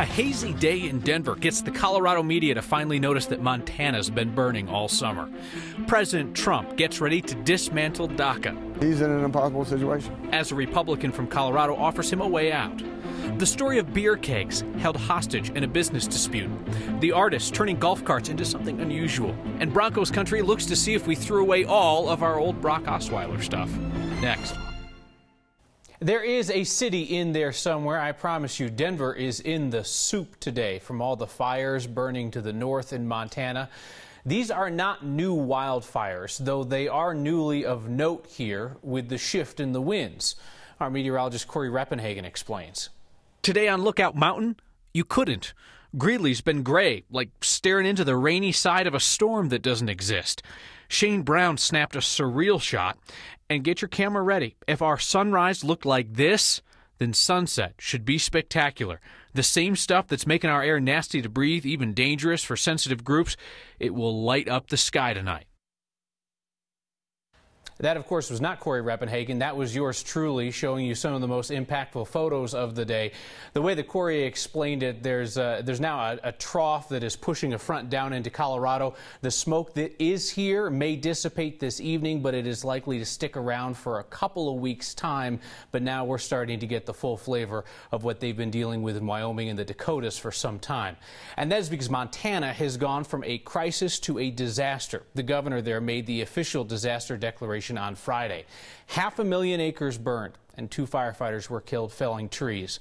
hazy day in Denver gets the Colorado media to finally notice that Montana's been burning all summer. President Trump gets ready to dismantle DACA. He's in an impossible situation. As a Republican from Colorado offers him a way out. The story of beer kegs held hostage in a business dispute. The artist turning golf carts into something unusual. And Broncos Country looks to see if we threw away all of our old Brock Osweiler stuff. Next. There is a city in there somewhere, I promise you. Denver is in the soup today from all the fires burning to the north in Montana. These are not new wildfires, though they are newly of note here with the shift in the winds. Our meteorologist Corey Reppenhagen explains. Today on Lookout Mountain, you couldn't. Greeley's been gray, like staring into the rainy side of a storm that doesn't exist. Shane Brown snapped a surreal shot. And get your camera ready. If our sunrise looked like this, then sunset should be spectacular. The same stuff that's making our air nasty to breathe, even dangerous for sensitive groups, it will light up the sky tonight. That, of course, was not Corey Reppenhagen. That was yours truly, showing you some of the most impactful photos of the day. The way that Corey explained it, there's now a trough that is pushing a front down into Colorado. The smoke that is here may dissipate this evening, but it is likely to stick around for a couple of weeks' time. But now we're starting to get the full flavor of what they've been dealing with in Wyoming and the Dakotas for some time. And that is because Montana has gone from a crisis to a disaster. The governor there made the official disaster declaration on Friday. 500,000 acres burned and 2 firefighters were killed felling trees.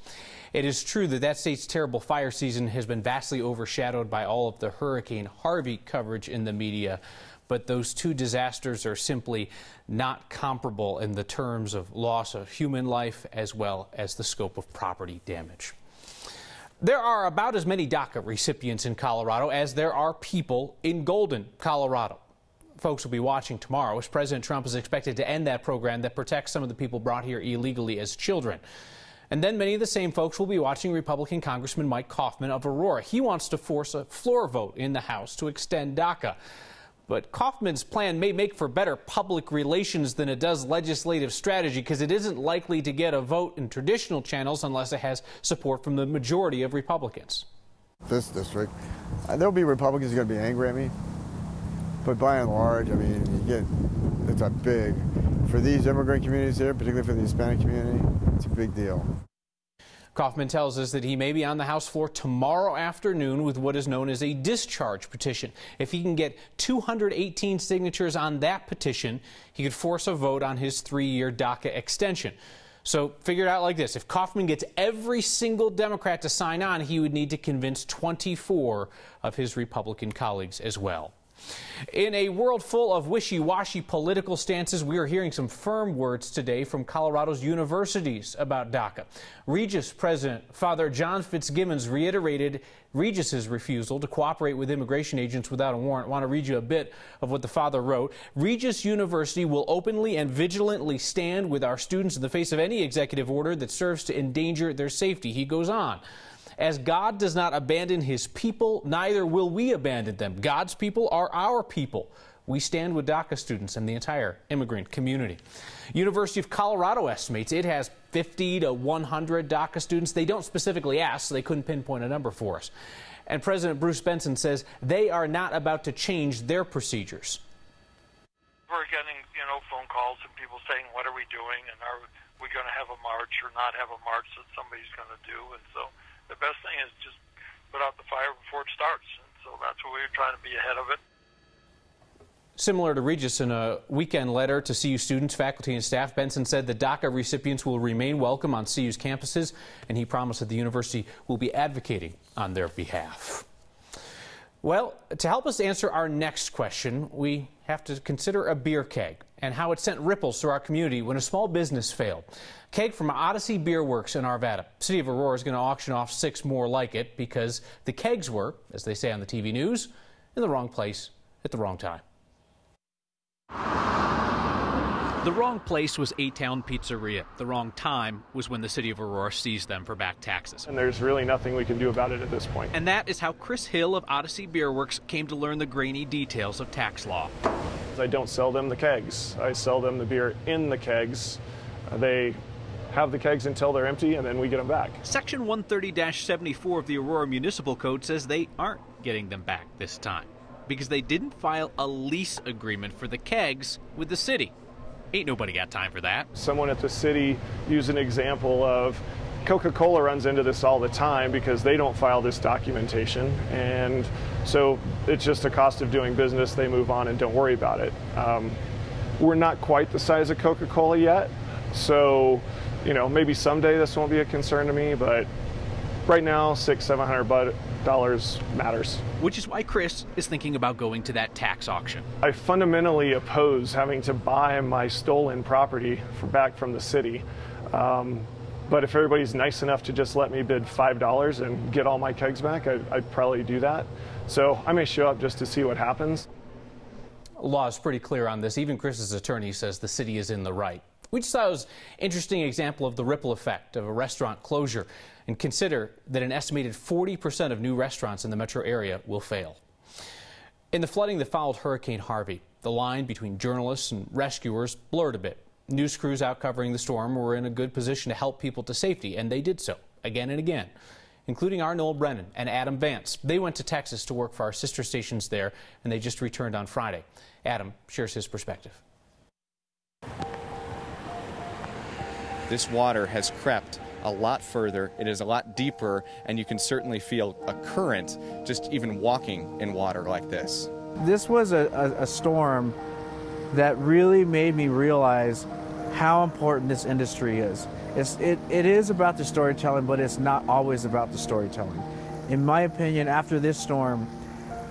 It is true that that state's terrible fire season has been vastly overshadowed by all of the Hurricane Harvey coverage in the media, but those 2 disasters are simply not comparable in the terms of loss of human life as well as the scope of property damage. There are about as many DACA recipients in Colorado as there are people in Golden, Colorado. Folks will be watching tomorrow as President Trump is expected to end that program that protects some of the people brought here illegally as children. And then many of the same folks will be watching Republican Congressman Mike Coffman of Aurora. He wants to force a floor vote in the House to extend DACA. But Coffman's plan may make for better public relations than it does legislative strategy, because it isn't likely to get a vote in traditional channels unless it has support from the majority of Republicans. This district, there'll be Republicans going to be angry at me. But by and large, I mean, it's a big, for these immigrant communities here, particularly for the Hispanic community, it's a big deal. Coffman tells us that he may be on the House floor tomorrow afternoon with what is known as a discharge petition. If he can get 218 signatures on that petition, he could force a vote on his 3-year DACA extension. So figure it out like this. If Coffman gets every single Democrat to sign on, he would need to convince 24 of his Republican colleagues as well. In a world full of wishy-washy political stances, we are hearing some firm words today from Colorado's universities about DACA. Regis President Father John Fitzgibbons reiterated Regis's refusal to cooperate with immigration agents without a warrant. I want to read you a bit of what the father wrote. Regis University will openly and vigilantly stand with our students in the face of any executive order that serves to endanger their safety. He goes on. As God does not abandon his people, neither will we abandon them. God's people are our people. We stand with DACA students and the entire immigrant community. University of Colorado estimates it has 50 to 100 DACA students. They don't specifically ask, so they couldn't pinpoint a number for us. And President Bruce Benson says they are not about to change their procedures. We're getting, phone calls and people saying, what are we doing? And are we going to have a march or not have a march that somebody's going to do? And so the best thing is just put out the fire before it starts. And so that's what we're trying to be ahead of it. Similar to Regis, in a weekend letter to CU students, faculty, and staff, Benson said the DACA recipients will remain welcome on CU's campuses, and he promised that the university will be advocating on their behalf. Well, to help us answer our next question, we have to consider a beer keg and how it sent ripples through our community when a small business failed. Keg from Odyssey Beer Works in Arvada. City of Aurora is going to auction off 6 more like it because the kegs were, as they say on the TV news, in the wrong place at the wrong time. The wrong place was A-Town Pizzeria. The wrong time was when the City of Aurora seized them for back taxes. And there's really nothing we can do about it at this point. And that is how Chris Hill of Odyssey Beer Works came to learn the grainy details of tax law. I don't sell them the kegs. I sell them the beer in the kegs. They have the kegs until they're empty, and then we get them back. Section 130-74 of the Aurora Municipal Code says they aren't getting them back this time because they didn't file a lease agreement for the kegs with the city. Ain't nobody got time for that. Someone at the city used an example of Coca-Cola runs into this all the time because they don't file this documentation, and so it's just a cost of doing business. They move on and don't worry about it. We're not quite the size of Coca-Cola yet, so maybe someday this won't be a concern to me, but right now $600-700 matters. Which is why Chris is thinking about going to that tax auction. I fundamentally oppose having to buy my stolen property back from the city. But if everybody's nice enough to just let me bid $5 and get all my kegs back, I'd probably do that. So I may show up just to see what happens. Law is pretty clear on this. Even Chris's attorney says the city is in the right. We just thought it was an interesting example of the ripple effect of a restaurant closure. And consider that an estimated 40% of new restaurants in the metro area will fail. In the flooding that followed Hurricane Harvey, the line between journalists and rescuers blurred a bit. News crews out covering the storm were in a good position to help people to safety, and they did so again and again, including our Noel Brennan and Adam Vance. They went to Texas to work for our sister stations there, and they just returned on Friday. Adam shares his perspective. This water has crept a lot further. It is a lot deeper, and you can certainly feel a current just even walking in water like this. This was a storm that really made me realize how important this industry is. It is about the storytelling, but it's not always about the storytelling. In my opinion, after this storm,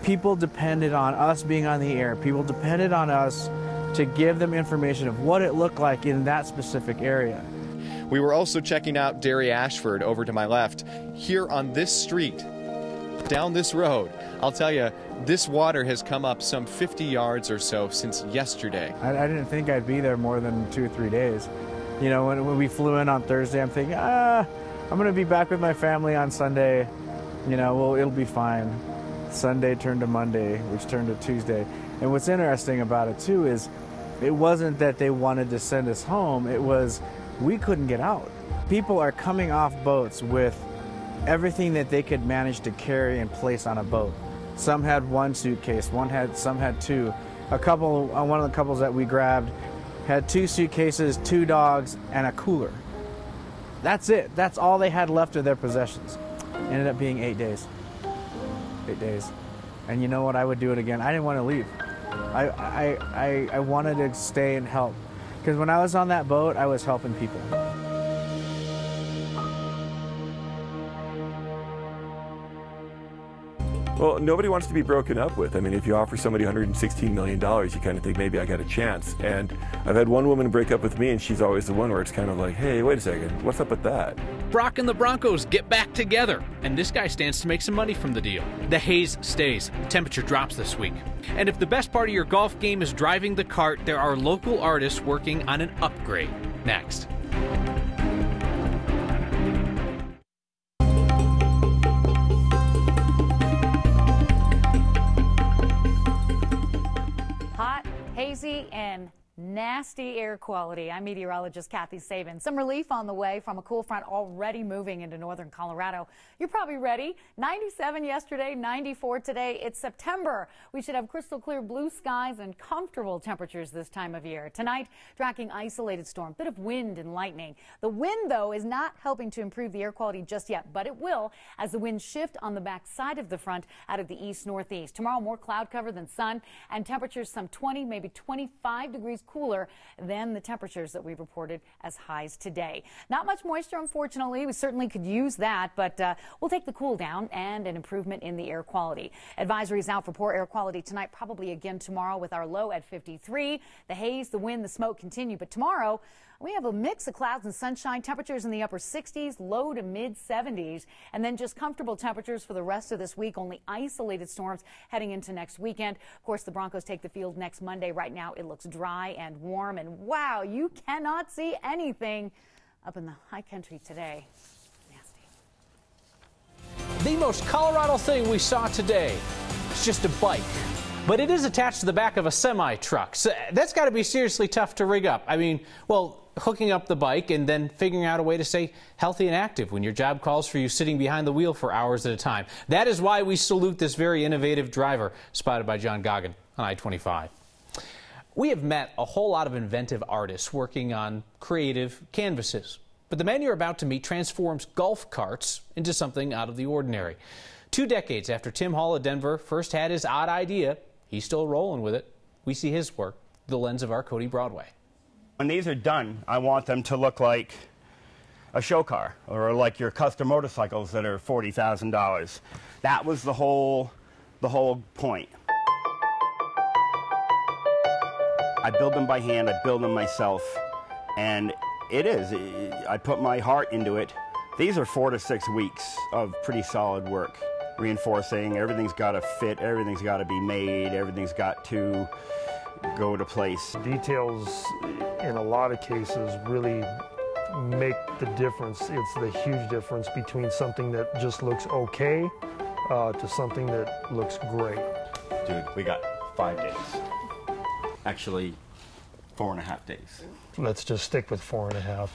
people depended on us being on the air. People depended on us to give them information of what it looked like in that specific area. We were also checking out Derry Ashford over to my left. Here on this street, down this road, I'll tell you, this water has come up some 50 yards or so since yesterday. I didn't think I'd be there more than 2 or 3 days. When we flew in on Thursday, I'm thinking, I'm going to be back with my family on Sunday. It'll be fine. Sunday turned to Monday, which turned to Tuesday. And what's interesting about it, too, is it wasn't that they wanted to send us home. It was we couldn't get out. People are coming off boats with everything that they could manage to carry and place on a boat. Some had 1 suitcase, some had 2. One of the couples that we grabbed had 2 suitcases, 2 dogs, and a cooler. That's it. That's all they had left of their possessions. Ended up being 8 days. 8 days. And you know what? I would do it again. I didn't want to leave. I wanted to stay and help. Because when I was on that boat, I was helping people. Well, nobody wants to be broken up with. I mean, if you offer somebody $116 million, you kind of think maybe I got a chance. And I've had one woman break up with me, and she's always the one where it's kind of like, hey, wait a second, what's up with that? Brock and the Broncos get back together, and this guy stands to make some money from the deal. The haze stays. Temperature drops this week. And if the best part of your golf game is driving the cart, there are local artists working on an upgrade. Next. Hazy and nasty air quality. I'm meteorologist Kathy Sabin. Some relief on the way from a cool front already moving into northern Colorado. You're probably ready. 97 yesterday, 94 today. It's September. We should have crystal clear blue skies and comfortable temperatures this time of year. Tonight, tracking isolated storm, bit of wind and lightning. The wind, though, is not helping to improve the air quality just yet, but it will as the winds shift on the back side of the front out of the east-northeast. Tomorrow, more cloud cover than sun, and temperatures some 20, maybe 25 degrees cooler than the temperatures that we reported as highs today. Not much moisture, unfortunately. We certainly could use that, but we'll take the cool down and an improvement in the air quality. Advisories out for poor air quality tonight, probably again tomorrow with our low at 53. The haze, the wind, the smoke continue, but tomorrow we have a mix of clouds and sunshine, temperatures in the upper 60s, low to mid 70s, and then just comfortable temperatures for the rest of this week. Only isolated storms heading into next weekend. Of course, the Broncos take the field next Monday. Right now, it looks dry and warm, and wow, you cannot see anything up in the high country today. Nasty. The most Colorado thing we saw today is just a bike. But it is attached to the back of a semi-truck. So that's got to be seriously tough to rig up. I mean, well, hooking up the bike and then figuring out a way to stay healthy and active when your job calls for you sitting behind the wheel for hours at a time. That is why we salute this very innovative driver, spotted by John Goggin on I-25. We have met a whole lot of inventive artists working on creative canvases, but the man you're about to meet transforms golf carts into something out of the ordinary. 2 decades after Tim Hall of Denver first had his odd idea, he's still rolling with it. We see his work through the lens of our Cody Broadway. When these are done, I want them to look like a show car or like your custom motorcycles that are $40,000. That was the whole point. I build them by hand, I build them myself, and I put my heart into it. These are 4 to 6 weeks of pretty solid work. Reinforcing, everything's got to fit, everything's got to be made, everything's got to go to place. Details in a lot of cases really make the difference. It's the huge difference between something that just looks okay to something that looks great. Dude, we got 5 days. Actually, 4.5 days. Let's just stick with 4.5.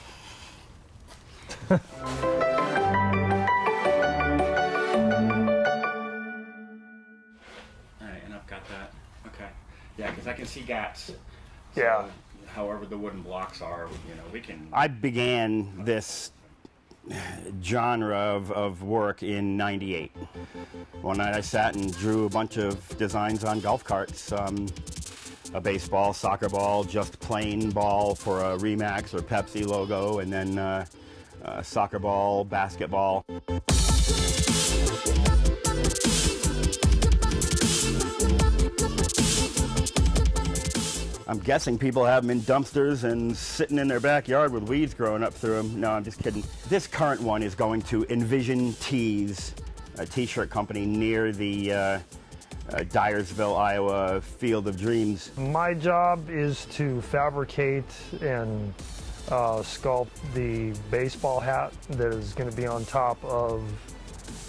Yeah, because I can see gaps. So, yeah. However the wooden blocks are, we can... I began this genre of work in '98. One night I sat and drew a bunch of designs on golf carts. A baseball, soccer ball, just plain ball for a Remax or Pepsi logo, and then a soccer ball, basketball. I'm guessing people have them in dumpsters and sitting in their backyard with weeds growing up through them. No, I'm just kidding. This current one is going to Envision Tees, a t-shirt company near the Dyersville, Iowa Field of Dreams. My job is to fabricate and sculpt the baseball hat that is going to be on top of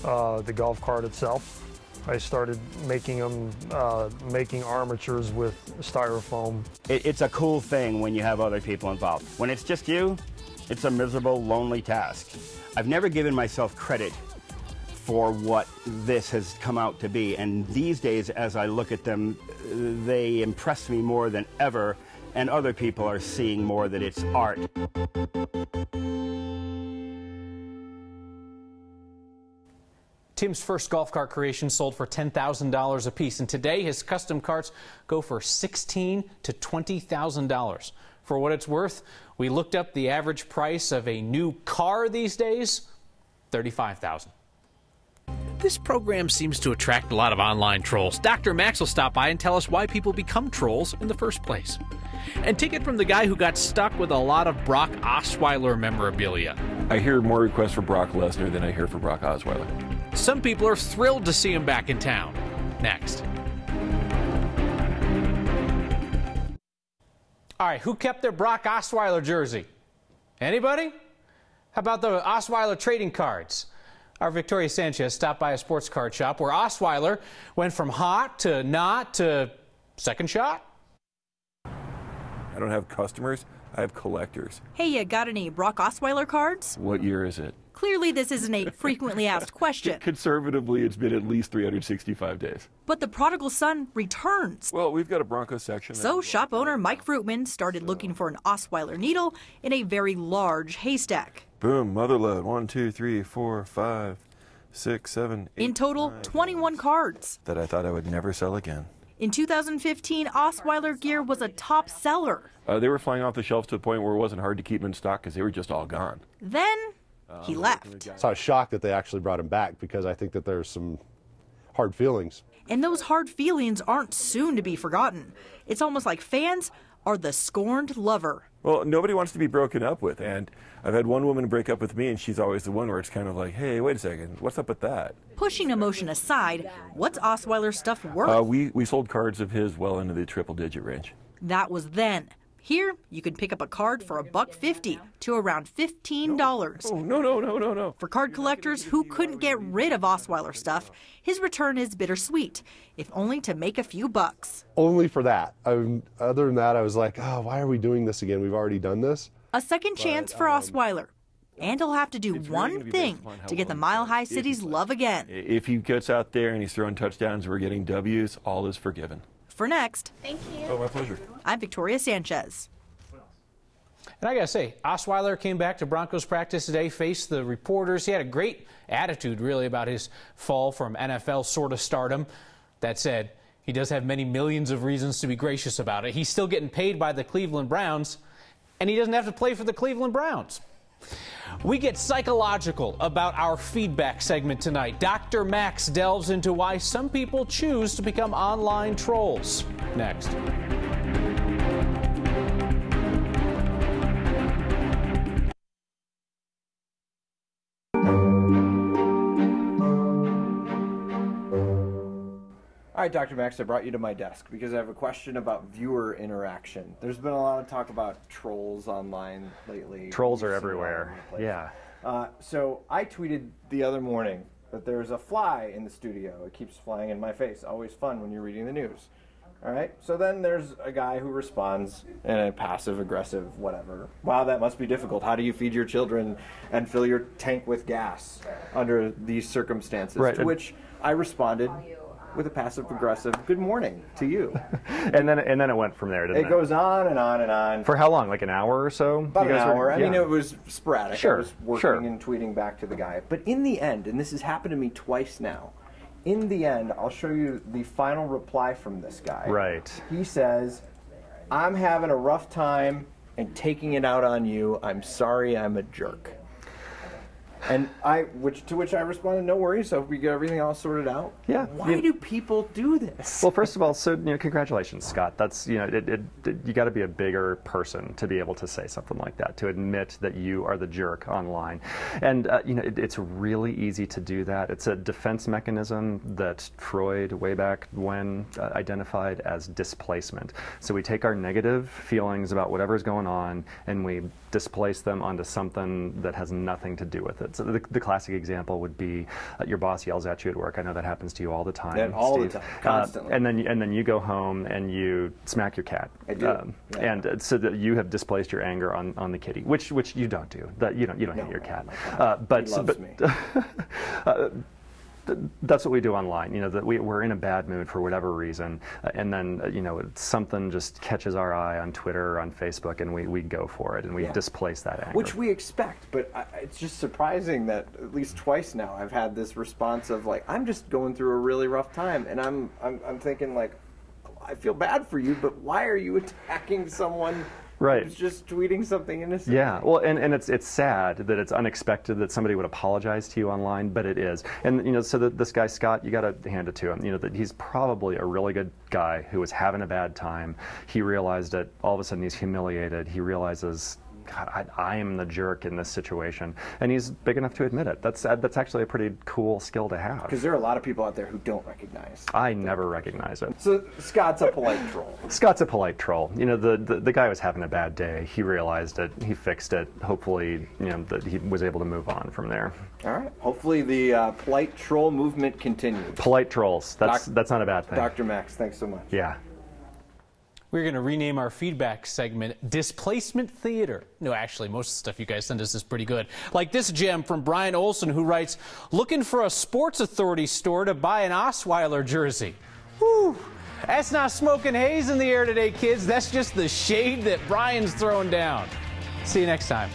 the golf cart itself. I started making them, making armatures with styrofoam. It's a cool thing when you have other people involved. When it's just you, it's a miserable, lonely task. I've never given myself credit for what this has come out to be, and these days, as I look at them, they impress me more than ever, and other people are seeing more that it's art. Tim's first golf cart creation sold for $10,000 a piece, and today his custom carts go for $16,000 to $20,000. For what it's worth, we looked up the average price of a new car these days, $35,000. This program seems to attract a lot of online trolls. Dr. Max will stop by and tell us why people become trolls in the first place. And take it from the guy who got stuck with a lot of Brock Osweiler memorabilia. I hear more requests for Brock Lesnar than I hear for Brock Osweiler. Some people are thrilled to see him back in town. Next. All right, who kept their Brock Osweiler jersey? Anybody? How about the Osweiler trading cards? Our Victoria Sanchez stopped by a sports card shop where Osweiler went from hot to not to second shot. I don't have customers, I have collectors. Hey, you got any Brock Osweiler cards? What year is it? Clearly this isn't a frequently asked question. Conservatively, it's been at least 365 days. But the prodigal son returns. Well, we've got a Broncos section. So shop owner Mike Fruitman started looking for an Osweiler needle in a very large haystack. Boom, mother load. 1, 2, 3, 4, 5, 6, 7, 8. In total, 21 cards. That I thought I would never sell again. In 2015, Osweiler gear was a top seller. They were flying off the shelves to the point where it wasn't hard to keep them in stock because they were just all gone. Then he left. So I was shocked that they actually brought him back because I think that there's some hard feelings. And those hard feelings aren't soon to be forgotten. It's almost like fans are the scorned lover. Well, nobody wants to be broken up with, and I've had one woman break up with me, and she's always the one where it's kind of like, hey, wait a second, what's up with that? Pushing emotion aside, what's Osweiler's stuff worth? We sold cards of his well into the triple-digit range. That was then. Here, you can pick up a card for $1.50 to around $15. Oh, no. For card collectors who couldn't get rid of Osweiler stuff, his return is bittersweet, if only to make a few bucks. Only for that. Other than that, I was like, oh, why are we doing this again? We've already done this. A second chance for Osweiler. And he'll have to do one thing to get the Mile High City's love again. If he gets out there and he's throwing touchdowns, we're getting W's, all is forgiven. For Next. Thank you. Oh, my pleasure. I'm Victoria Sanchez. And I got to say, Osweiler came back to Broncos practice today, faced the reporters. He had a great attitude, really, about his fall from NFL sort of stardom. That said, he does have many millions of reasons to be gracious about it. He's still getting paid by the Cleveland Browns, and he doesn't have to play for the Cleveland Browns. We get psychological about our feedback segment tonight. Dr. Max delves into why some people choose to become online trolls. Next. All right, Dr. Max, I brought you to my desk because I have a question about viewer interaction. There's been a lot of talk about trolls online lately. Trolls are everywhere, yeah. So I tweeted the other morning that there's a fly in the studio. It keeps flying in my face. Always fun when you're reading the news. All right, so then there's a guy who responds in a passive-aggressive whatever. Wow, that must be difficult. How do you feed your children and fill your tank with gas under these circumstances? Right. To which I responded with a passive-aggressive good morning to you. and then it went from there, didn't it? It goes on and on and on. For how long? Like an hour or so? About an hour. I mean, it was sporadic. Sure, I was working and tweeting back to the guy. But in the end, and this has happened to me twice now, in the end, I'll show you the final reply from this guy. Right. He says, I'm having a rough time and taking it out on you. I'm sorry I'm a jerk. And to which I responded, no worries, I hope we get everything all sorted out. Yeah. Why do people do this? Well, first of all, congratulations, Scott. That's, you got to be a bigger person to be able to say something like that, to admit that you are the jerk online. And, it's really easy to do that. It's a defense mechanism that Freud, way back when, identified as displacement. So we take our negative feelings about whatever's going on and we displace them onto something that has nothing to do with it. So the classic example would be your boss yells at you at work. I know that happens to you all the time. Yeah, all Steve. the time, constantly. And then you go home and you smack your cat. I do. And so that you have displaced your anger on the kitty, which you don't do. That you don't hit your cat. He loves me. That's what we do online. That we're in a bad mood for whatever reason, and then something just catches our eye on Twitter or on Facebook, and we go for it, and we displace that anger. Which we expect, but it's just surprising that at least twice now I've had this response of like, I'm just going through a really rough time, and I'm thinking like, I feel bad for you, but why are you attacking someone? Right. Who's just tweeting something innocent. Yeah, well, and it's sad that it's unexpected that somebody would apologize to you online, but it is. And so this guy Scott, you got to hand it to him. That he's probably a really good guy who was having a bad time. He realized it. All of a sudden, he's humiliated. He realizes, God, I am the jerk in this situation, and he's big enough to admit it. That's actually a pretty cool skill to have. Because there are a lot of people out there who don't recognize. I never recognize it. So Scott's a polite troll. Scott's a polite troll. The guy was having a bad day. He realized it. He fixed it. Hopefully, that he was able to move on from there. All right. Hopefully the polite troll movement continues. Polite trolls. That's not a bad thing. Dr. Max, thanks so much. Yeah. We're going to rename our feedback segment Displacement Theater. No, actually, most of the stuff you guys send us is pretty good. Like this gem from Brian Olson, who writes, looking for a Sports Authority store to buy an Osweiler jersey. Whew. That's not smoke and haze in the air today, kids. That's just the shade that Brian's throwing down. See you next time.